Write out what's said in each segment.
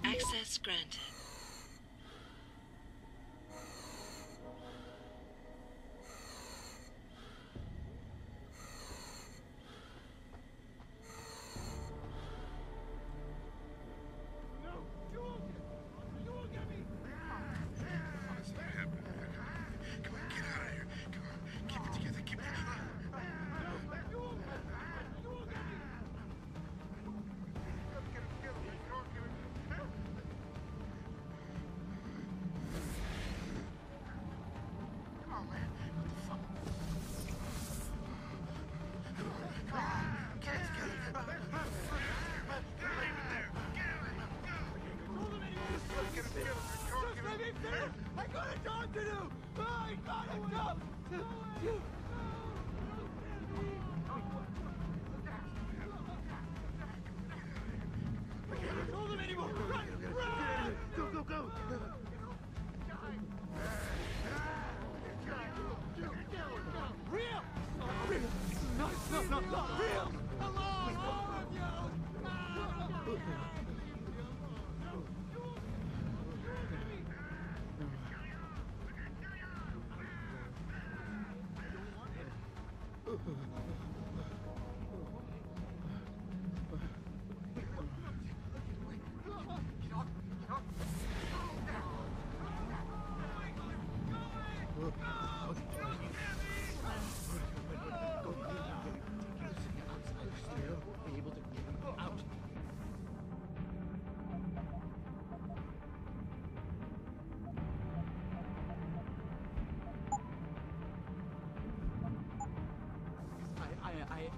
Access granted. I got a job to do! I got a job to do! I can't control them anymore! Run! Run! Go, go, go! Real! Real! No, no, no, no! Real! Hello, all of you!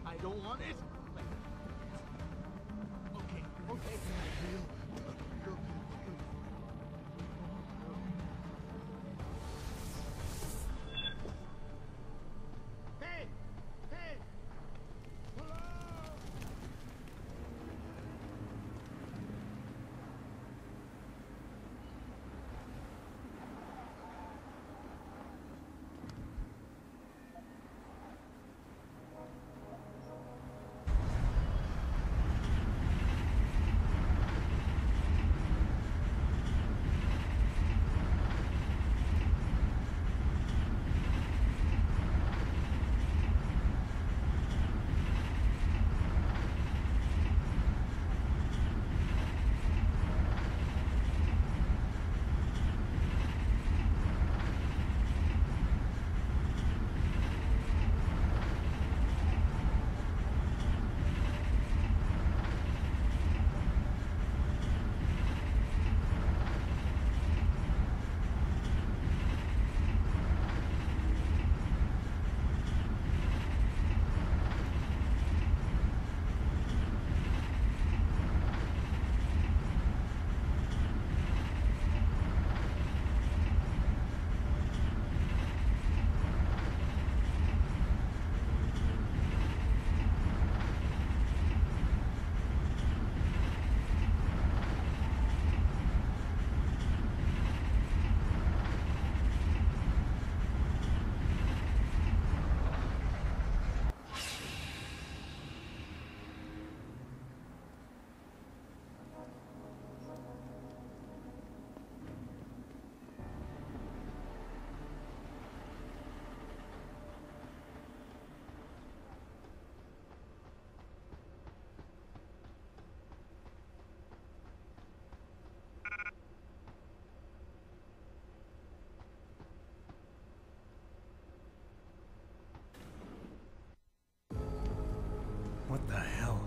I don't want it. Okay, okay. Hey! Hey! Hello! What the hell?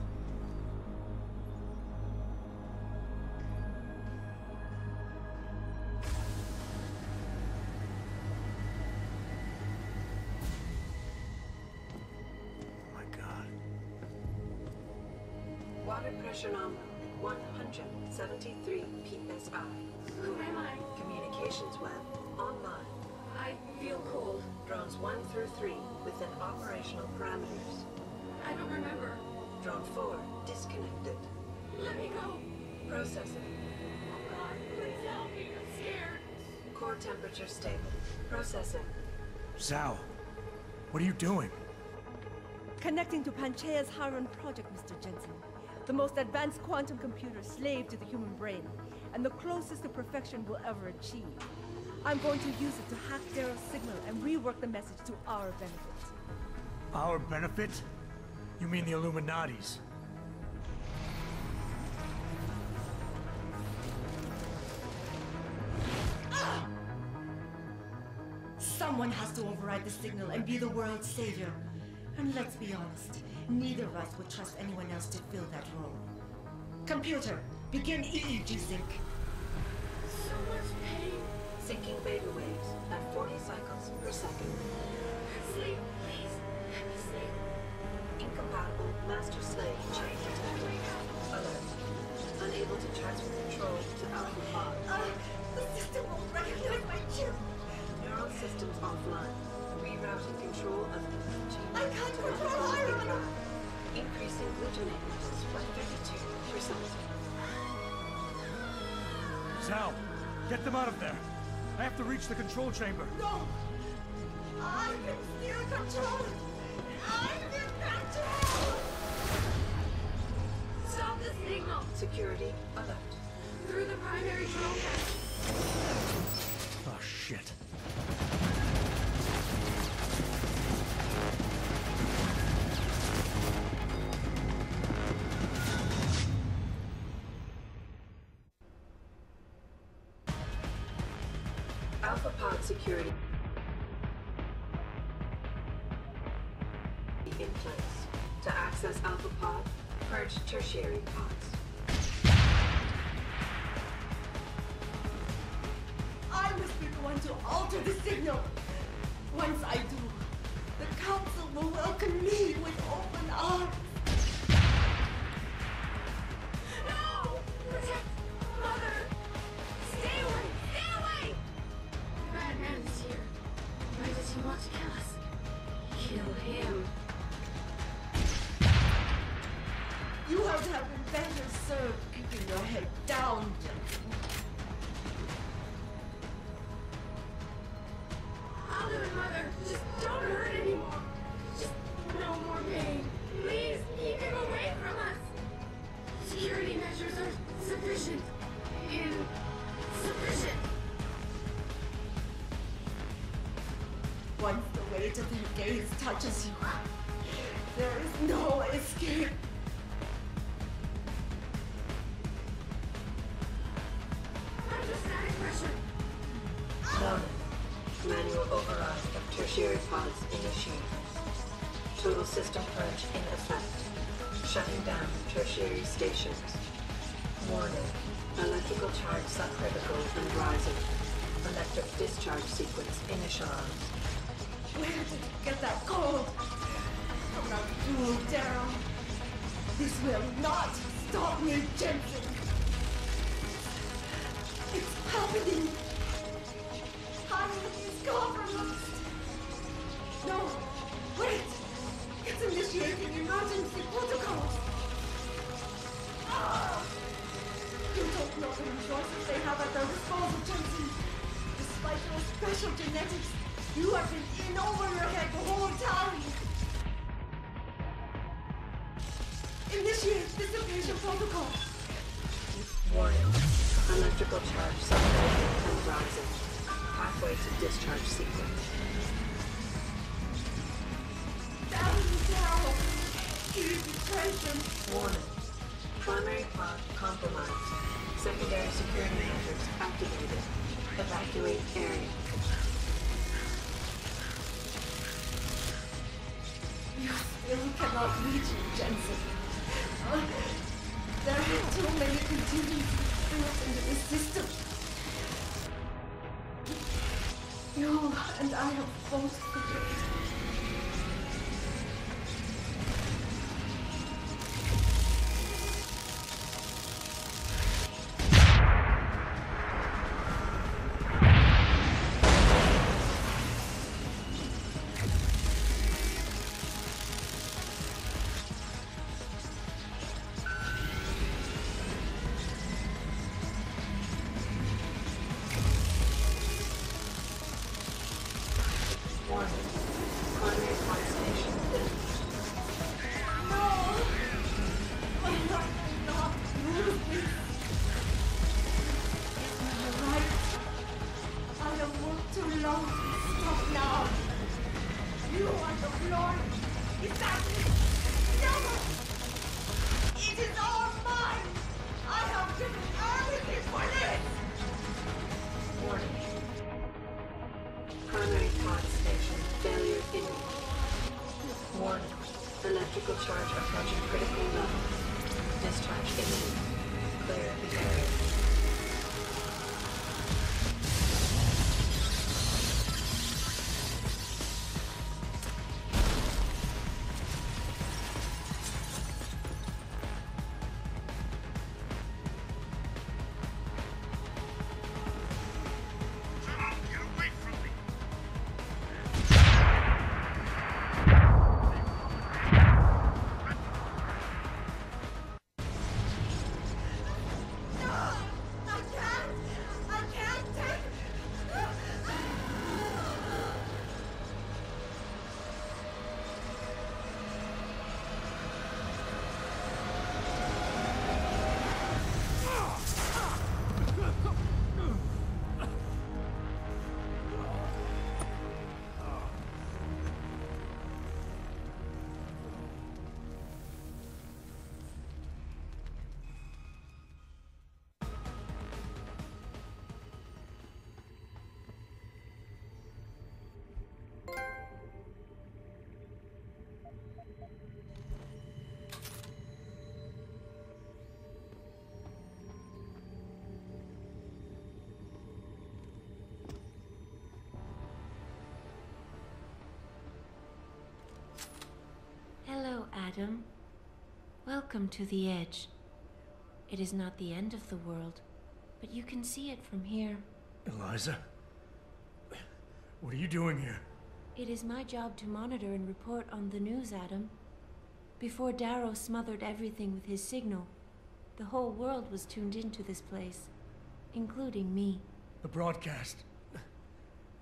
Oh my God. Water pressure nominal 173 psi. Who am I? Communications web online. I feel cold. Drones 1 through 3 within operational parameters. I don't remember. Drone 4 disconnected. Let me go. Processing. Oh God, please help me. I'm scared. Core temperature stable. Processing. Zhao, What are you doing? Connecting to Panchaea's Hiron project, Mr. Jensen. The most advanced quantum computer slave to the human brain, and the closest to perfection we'll ever achieve. I'm going to use it to hack Darrow's signal and rework the message to our benefit. Our benefit? You mean the Illuminati's? Someone has to override the signal and be the world's savior. And let's be honest, neither of us would trust anyone else to fill that role. Computer, begin EEG sync. So much pain. Syncing beta waves at 40 cycles per second. Sleep, please. Let me sleep. Incompatible master-slave chain detected. Alert. Unable to transfer control to Alpha Pod. The system won't recognize my chip. Neural systems offline. Rerouting control of I can't control Hiron. Increasing glutamate levels by 32%. Sal, get them out of there. I have to reach the control chamber. No! I can still control it! I'm in control! Stop the signal. Security alert. Through the primary control panel. Oh, shit. Alpha Pod security in place. To access Alpha Pod, purge tertiary pods. I must be the one to alter the signal. Once I do, the Council will welcome me with open arms. No! Protect Mother! Stay away! Stay away! The bad man is here. Why does he want to kill us? Kill him. You have been better served keeping your head down, Jensen. I'll do it, Mother. Just don't hurt anymore. Just no more pain. Please keep him away from us. Security measures are sufficient. Insufficient. Once the weight of their gaze touches you, there is no escape. Hydrostatic pressure. Warning. Manual override of tertiary pods initiated. Total system purge in effect. Shutting down tertiary stations. Warning. Electrical charge subcritical and rising. Electric discharge sequence initialized. Where did you get that cold? From that fool, Darrow. This will not stop me, Jensen. It's happening. Hiron is compromised. No, wait. It's initiating emergency protocols. You don't know the resources they have at their disposal, Jensen. Despite your special genetics, you have been in over your head the whole time. Initiate dissipation protocol. Warning. Electrical charge subcritical and rising. Halfway to discharge sequence. Darrow. You betrayed them. Warning. Primary pod compromised. Secondary security measures activated. Evacuate area. You still cannot reach it, Jensen. There are too many contingencies built into the system. You and I have both betrayed. Warning. yours. Is that it? No! It is all mine! I have given everything for this! Warning. Primary pod station failure imminent. Warning. Electrical charge approaching critical levels. Discharge imminent. Clear the area. I can't take... Hello, Adam. Welcome to the Edge. It is not the end of the world, but you can see it from here. Eliza? What are you doing here? It is my job to monitor and report on the news, Adam. Before Darrow smothered everything with his signal, the whole world was tuned into this place, including me. The broadcast.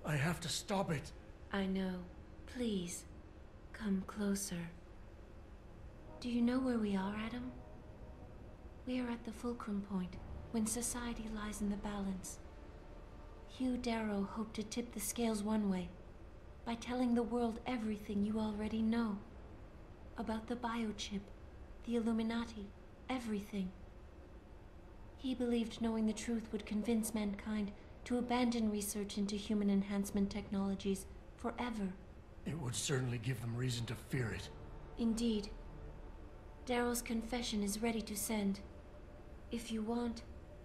I have to stop it. I know. Please, come closer. Do you know where we are, Adam? We are at the fulcrum point, when society lies in the balance. Hugh Darrow hoped to tip the scales one way, by telling the world everything you already know. About the biochip, the Illuminati, everything. He believed knowing the truth would convince mankind to abandon research into human enhancement technologies forever. It would certainly give them reason to fear it. Indeed. Darrow's confession is ready to send. If you want,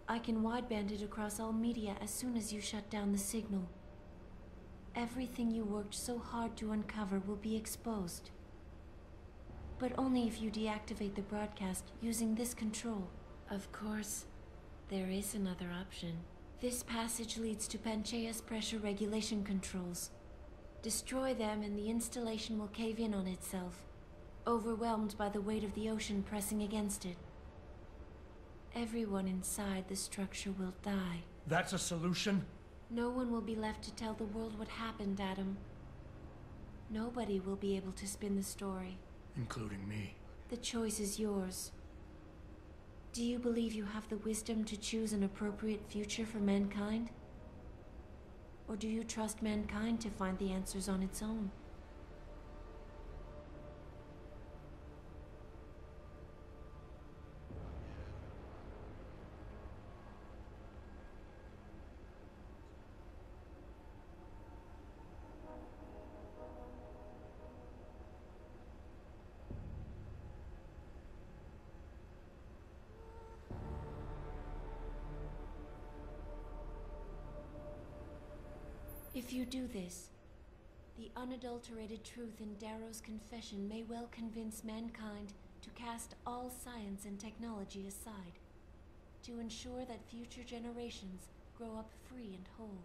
I can wideband it across all media as soon as you shut down the signal. Everything you worked so hard to uncover will be exposed. But only if you deactivate the broadcast using this control. Of course, there is another option. This passage leads to Panchaea's pressure regulation controls. Destroy them and the installation will cave in on itself, overwhelmed by the weight of the ocean pressing against it. Everyone inside the structure will die. That's a solution? No one will be left to tell the world what happened, Adam. Nobody will be able to spin the story. Including me. The choice is yours. Do you believe you have the wisdom to choose an appropriate future for mankind? Or do you trust mankind to find the answers on its own? If you do this, the unadulterated truth in Darrow's confession may well convince mankind to cast all science and technology aside, to ensure that future generations grow up free and whole.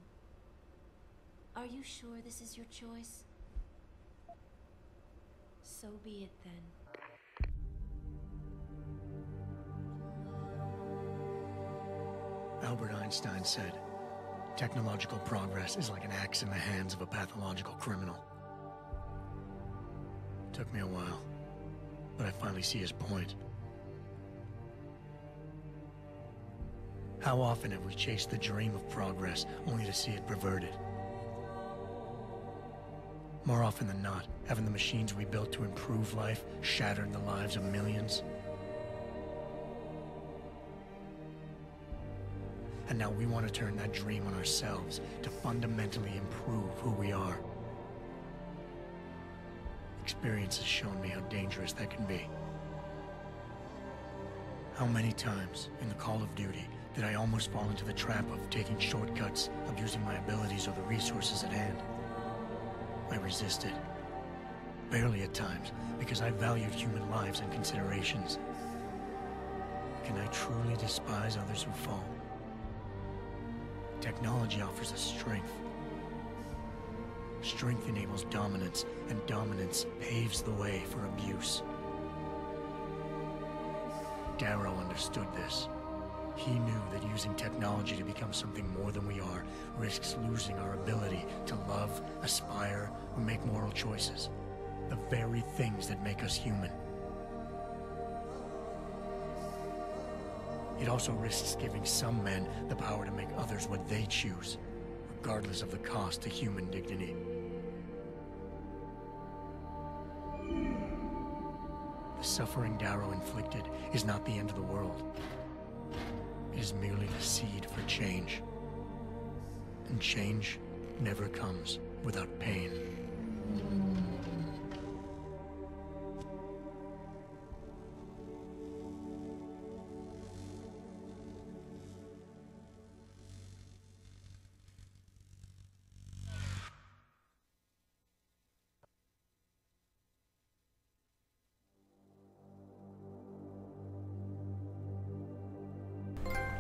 Are you sure this is your choice? So be it then. Albert Einstein said, technological progress is like an axe in the hands of a pathological criminal. It took me a while, but I finally see his point. How often have we chased the dream of progress only to see it perverted? More often than not, Haven't the machines we built to improve life shattered the lives of millions? And now we want to turn that dream on ourselves to fundamentally improve who we are. Experience has shown me how dangerous that can be. How many times in the Call of Duty did I almost fall into the trap of taking shortcuts, abusing my abilities or the resources at hand? I resisted. Barely at times, because I valued human lives and considerations. Can I truly despise others who fall? Technology offers us strength. Strength enables dominance, and dominance paves the way for abuse. Darrow understood this. He knew that using technology to become something more than we are risks losing our ability to love, aspire, or make moral choices. The very things that make us human. It also risks giving some men the power to make others what they choose, regardless of the cost to human dignity. The suffering Darrow inflicted is not the end of the world. It is merely the seed for change. And change never comes without pain.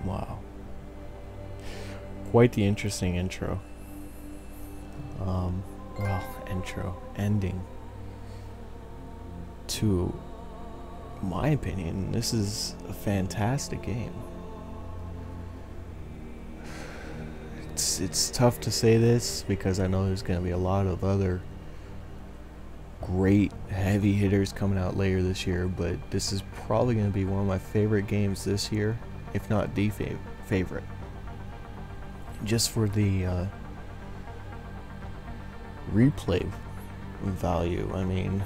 Wow. Quite the interesting intro. Ending. To my opinion, this is a fantastic game. It's tough to say this because I know there's going to be a lot of other great heavy hitters coming out later this year, but this is probably going to be one of my favorite games this year, if not the favorite. Just for the replay value. I mean,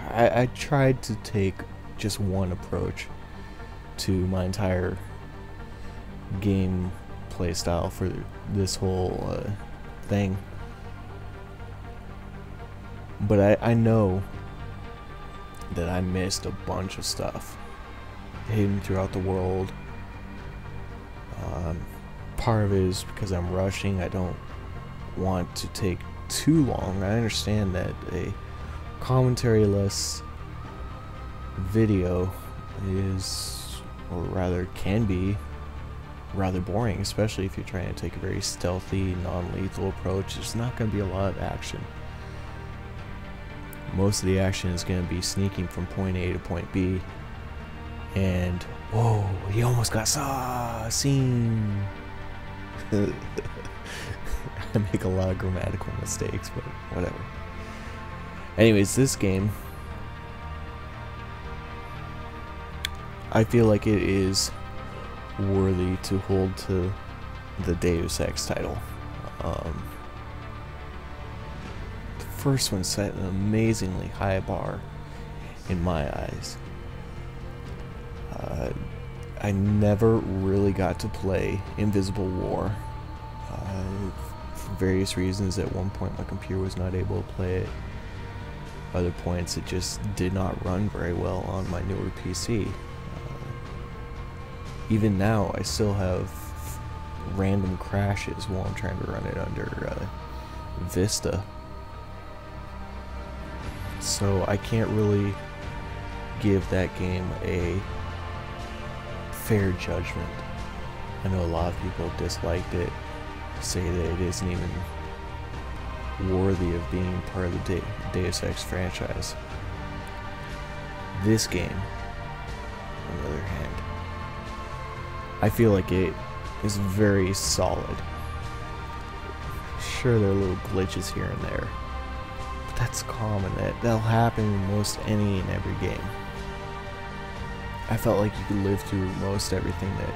I tried to take just one approach to my entire game play style for this whole thing, but I know that I missed a bunch of stuff hidden throughout the world. Part of it is because I'm rushing. I don't want to take too long. I understand that a commentary-less video is, or rather can be, rather boring, especially if you're trying to take a very stealthy, non-lethal approach. There's not going to be a lot of action. Most of the action is going to be sneaking from point A to point B, and whoa, he almost got seen. I make a lot of grammatical mistakes, but whatever. Anyways, this game, I feel like it is worthy to hold to the Deus Ex title. The first one set an amazingly high bar in my eyes. I never really got to play Invisible War. For various reasons, at one point my computer was not able to play it. Other points it just did not run very well on my newer PC. Even now I still have random crashes while I'm trying to run it under Vista. So I can't really give that game a fair judgment. I know a lot of people disliked it, say that it isn't even worthy of being part of the Deus Ex franchise. This game, on the other hand, I feel like it is very solid. Sure, there are little glitches here and there, but that's common. That'll happen in most any and every game. I felt like you could live through most everything that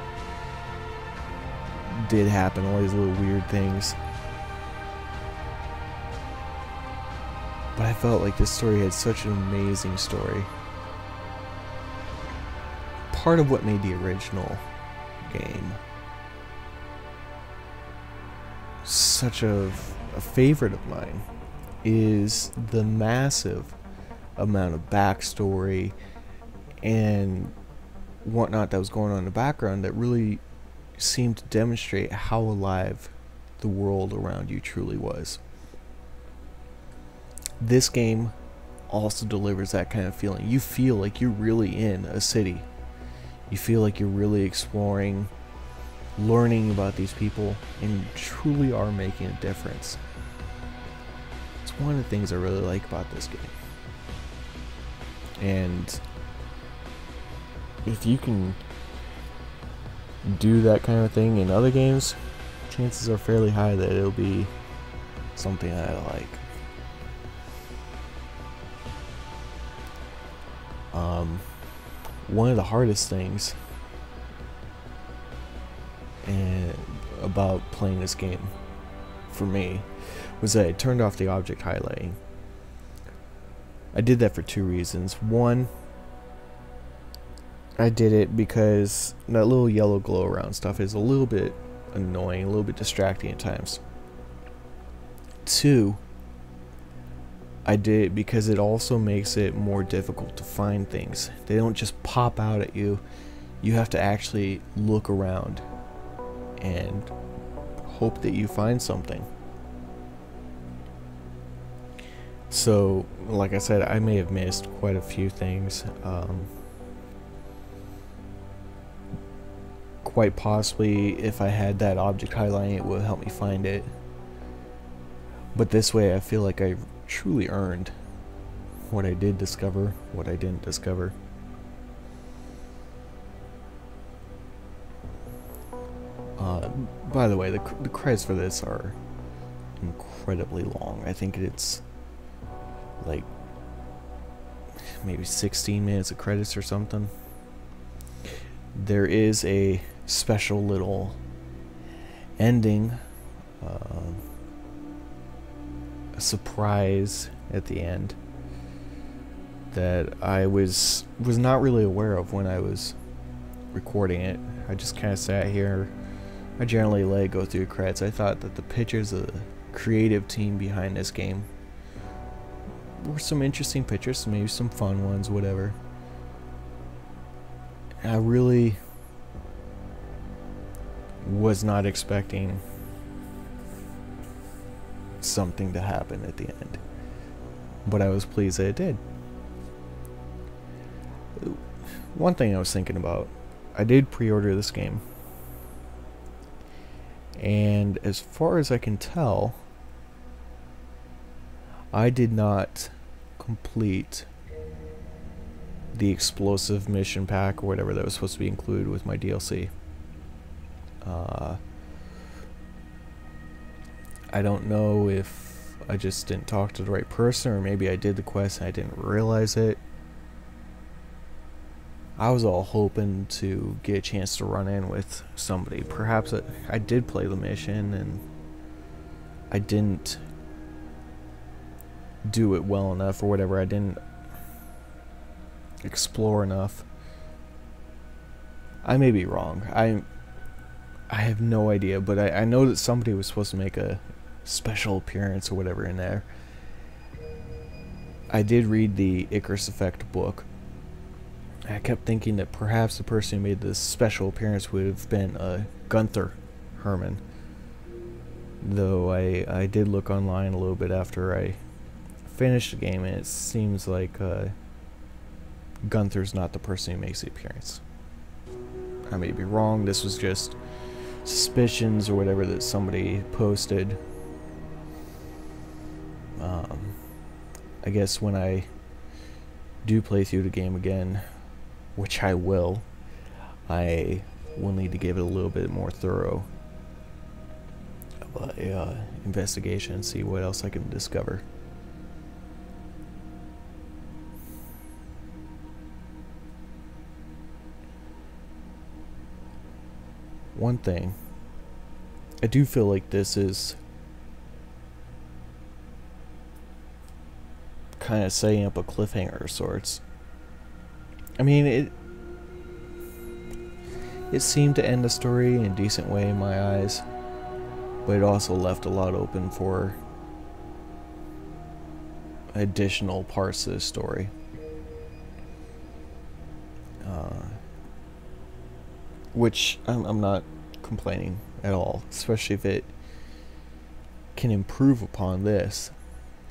did happen, all these little weird things. But I felt like this story had such an amazing story. Part of what made the original game such a favorite of mine is the massive amount of backstory and whatnot that was going on in the background that really seemed to demonstrate how alive the world around you truly was. This game also delivers that kind of feeling. You feel like you're really in a city. You feel like you're really exploring, learning about these people, and truly are making a difference. It's one of the things I really like about this game. And if you can do that kind of thing in other games, chances are fairly high that it'll be something that I like. One of the hardest things about playing this game for me was that I turned off the object highlighting. I did that for two reasons. One, I did it because that little yellow glow around stuff is a little bit annoying, a little bit distracting at times. Two, I did it because it also makes it more difficult to find things. They don't just pop out at you. You have to actually look around and hope that you find something. So, like I said, I may have missed quite a few things. Quite possibly, if I had that object highlighting, it would help me find it. But this way, I feel like I truly earned what I did discover, what I didn't discover. By the way, the credits for this are incredibly long. I think it's like maybe 16 minutes of credits or something. There is a special little ending, a surprise at the end that I was not really aware of when I was recording it. I just kind of sat here. I generally let it go through credits. I thought that the pictures of the creative team behind this game were some interesting pictures, maybe some fun ones, whatever. I really was not expecting something to happen at the end, but I was pleased that it did. One thing I was thinking about, I did pre-order this game, and as far as I can tell, I did not complete the explosive mission pack or whatever that was supposed to be included with my DLC. I don't know if I just didn't talk to the right person, or maybe I did the quest and I didn't realize it. I was all hoping to get a chance to run in with somebody. Perhaps I did play the mission and I didn't do it well enough or whatever. I didn't explore enough. I may be wrong. I have no idea, but I know that somebody was supposed to make a special appearance or whatever in there. I did read the Icarus Effect book. I kept thinking that perhaps the person who made this special appearance would have been Gunther Herman. Though I did look online a little bit after I finished the game, and it seems like Gunther's not the person who makes the appearance. I may be wrong. This was just suspicions or whatever that somebody posted. I guess when I do play through the game again, which I will need to give it a little bit more thorough of a investigation and see what else I can discover. One thing, I do feel like this is kind of setting up a cliffhanger of sorts. I mean, it seemed to end the story in a decent way in my eyes, but it also left a lot open for additional parts of the story. Which I'm not complaining at all, especially if it can improve upon this.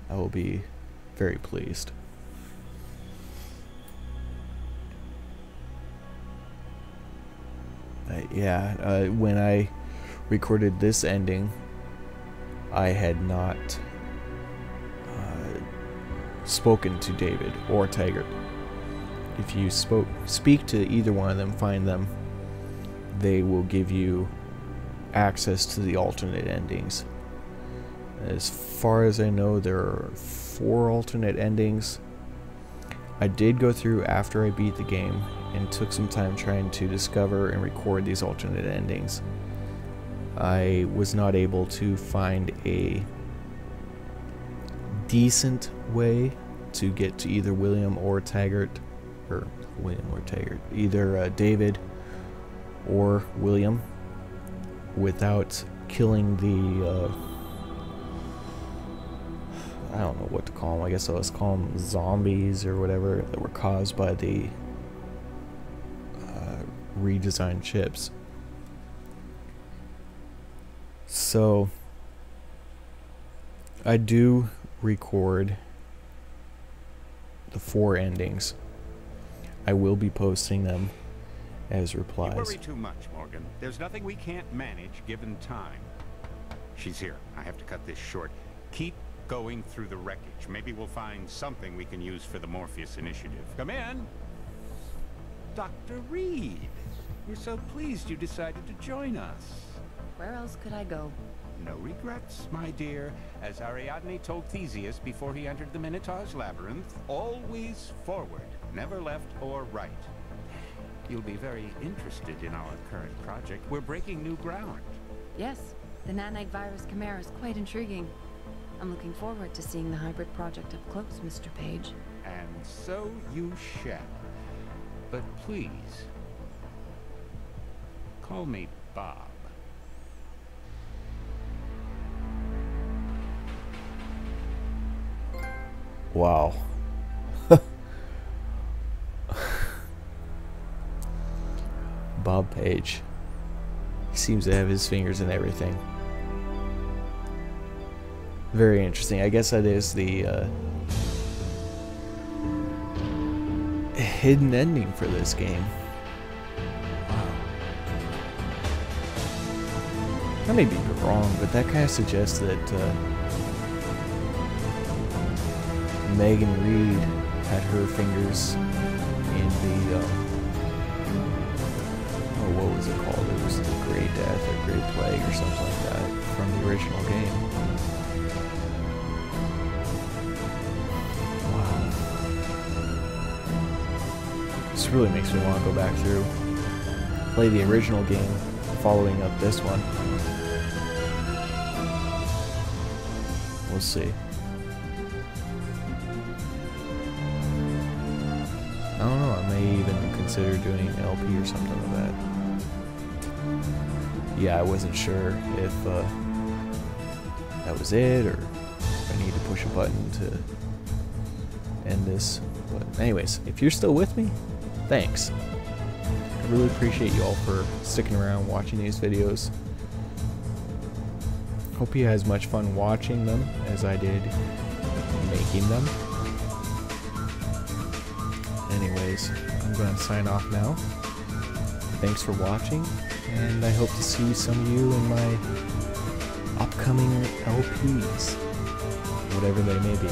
I will be very pleased. When I recorded this ending, I had not spoken to David or Taggart. If you speak to either one of them, find them, they will give you access to the alternate endings. As far as I know, there are 4 alternate endings. I did go through after I beat the game and took some time trying to discover and record these alternate endings. I was not able to find a decent way to get to either William or Taggart, either David or William, without killing the I don't know what to call them. I guess let's call them zombies or whatever that were caused by the redesigned chips. So I do record the 4 endings. I will be posting them as replies. You worry too much, Morgan. There's nothing we can't manage given time. She's here. I have to cut this short. Keep going through the wreckage. Maybe we'll find something we can use for the Morpheus initiative. Come in. Dr. Reed. We're so pleased you decided to join us. Where else could I go? No regrets, my dear. As Ariadne told Theseus before he entered the Minotaur's labyrinth, always forward, never left or right. You'll be very interested in our current project. We're breaking new ground. Yes, the nanite virus chimera is quite intriguing. I'm looking forward to seeing the hybrid project up close, Mr. Page. And so you shall. But please, call me Bob. Wow. Bob Page. He seems to have his fingers in everything. Very interesting. I guess that is the hidden ending for this game. Wow. I may be wrong, but that kind of suggests that Megan Reed had her fingers in the what was it called? It was the Great Death or Great Plague or something like that from the original game. Wow. This really makes me want to go back through, play the original game, following up this one. We'll see. I don't know, I may even consider doing an LP or something of that. Yeah, I wasn't sure if that was it, or if I need to push a button to end this. But anyways, if you're still with me, thanks. I really appreciate you all for sticking around watching these videos. Hope you had as much fun watching them as I did making them. Anyways, I'm going to sign off now. Thanks for watching, and I hope to see some of you in my upcoming LPs, whatever they may be.